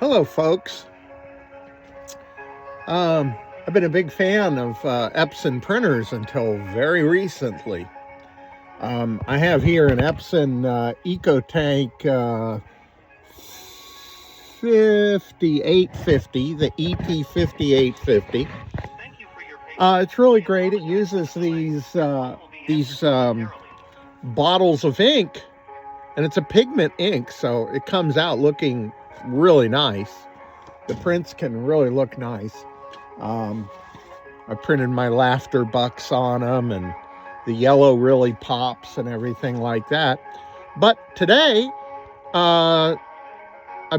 Hello, folks. I've been a big fan of Epson printers until very recently. I have here an Epson Ecotank 5850, the EP5850. It's really great. It uses these bottles of ink, and it's a pigment ink, so it comes out looking really nice. The prints can really look nice. I printed my laughter bucks on them, and the yellow really pops and everything like that. But today, I've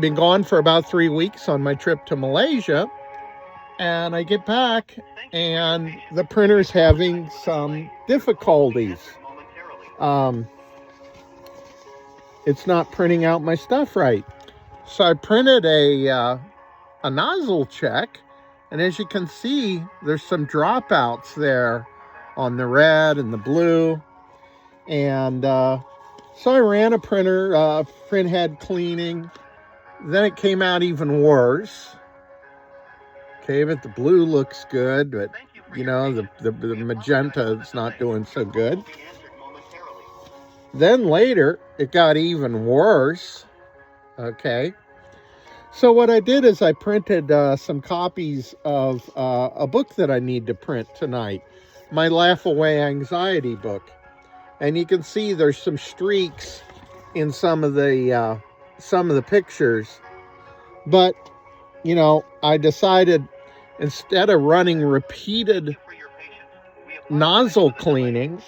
been gone for about 3 weeks on my trip to Malaysia, and I get back and the printer's having some difficulties. It's not printing out my stuff right. So I printed a nozzle check, and as you can see, there's some dropouts there on the red and the blue. And so I ran a print head cleaning. Then it came out even worse. Okay, but the blue looks good, but you know, the magenta is not doing so good. Then later, it got even worse. Okay. So what I did is I printed some copies of a book that I need to print tonight, my Laugh Away Anxiety book. And you can see there's some streaks in some of the pictures. But, you know, I decided instead of running repeated nozzle cleaning,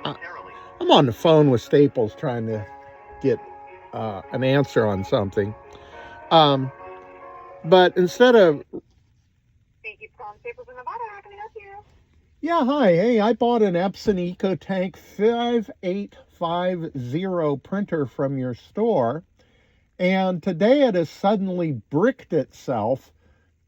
I'm on the phone with Staples trying to get an answer on something. But instead of... Thank you for calling Staples in Nevada. How can I help you? Yeah, hi. Hey, I bought an Epson Ecotank 5850 printer from your store. And today it has suddenly bricked itself,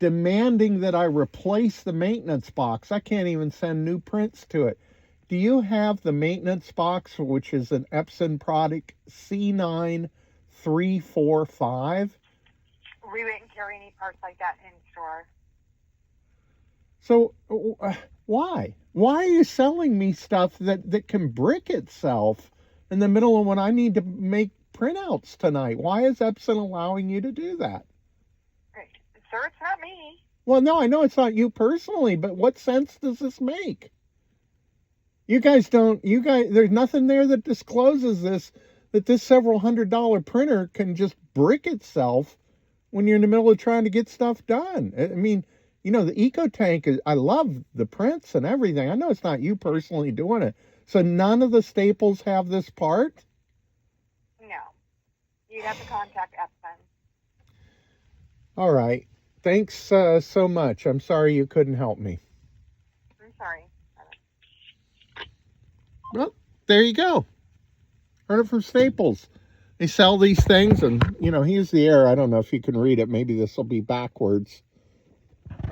demanding that I replace the maintenance box. I can't even send new prints to it. Do you have the maintenance box, which is an Epson product C9345? We wouldn't carry any parts like that in store. So why? Why are you selling me stuff that can brick itself in the middle of when I need to make printouts tonight? Why is Epson allowing you to do that? Sir, it's not me. Well, no, I know it's not you personally, but what sense does this make? You guys, there's nothing there that discloses that this several $100 printer can just brick itself when you're in the middle of trying to get stuff done. I mean, you know, the Ecotank, I love the prints and everything. I know it's not you personally doing it. So none of the Staples have this part? No. You'd have to contact Epson. All right. Thanks so much. I'm sorry you couldn't help me. I'm sorry. Well, there you go. Heard it from Staples. They sell these things, and, you know, here's the error. I don't know if you can read it. Maybe this will be backwards.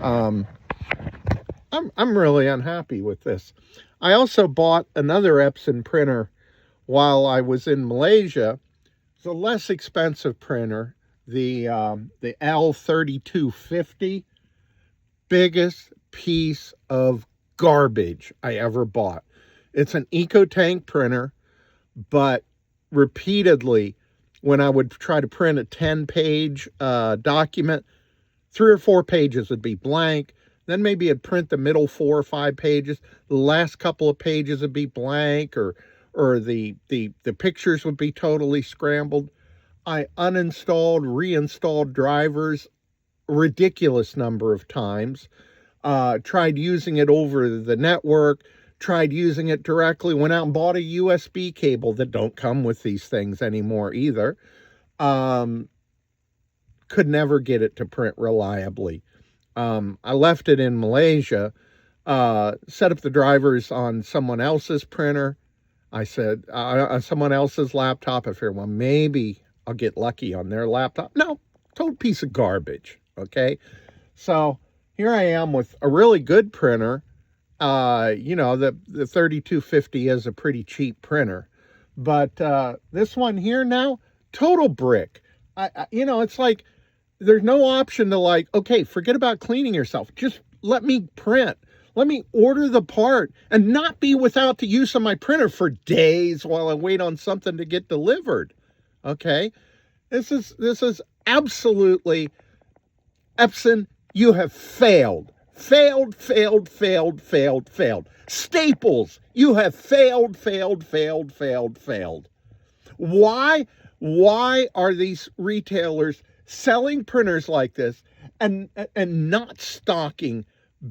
I'm really unhappy with this. I also bought another Epson printer while I was in Malaysia. It's a less expensive printer, the L3250. Biggest piece of garbage I ever bought. It's an Ecotank printer, but repeatedly, when I would try to print a 10-page document, 3 or 4 pages would be blank. Then maybe I'd print the middle 4 or 5 pages. The last couple of pages would be blank, or the pictures would be totally scrambled. I uninstalled, reinstalled drivers a ridiculous number of times. Tried using it over the network. Tried using it directly, went out and bought a USB cable that don't come with these things anymore either. Could never get it to print reliably. I left it in Malaysia, set up the drivers on someone else's printer. I said, someone else's laptop. I figured, well, maybe I'll get lucky on their laptop. No, total piece of garbage, okay? So here I am with a really good printer. You know, the 3250 is a pretty cheap printer, but this one here now, total brick. You know, it's like there's no option to like, okay, forget about cleaning yourself. Just let me print. Let me order the part and not be without the use of my printer for days while I wait on something to get delivered. Okay? This is absolutely, Epson, you have failed. Failed, failed, failed, failed, failed. Staples, you have failed, failed, failed, failed, failed. Why are these retailers selling printers like this and not stocking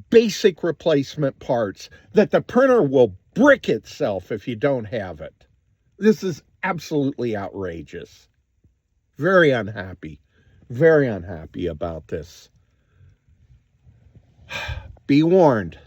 basic replacement parts that the printer will brick itself if you don't have it? This is absolutely outrageous. Very unhappy about this. Be warned.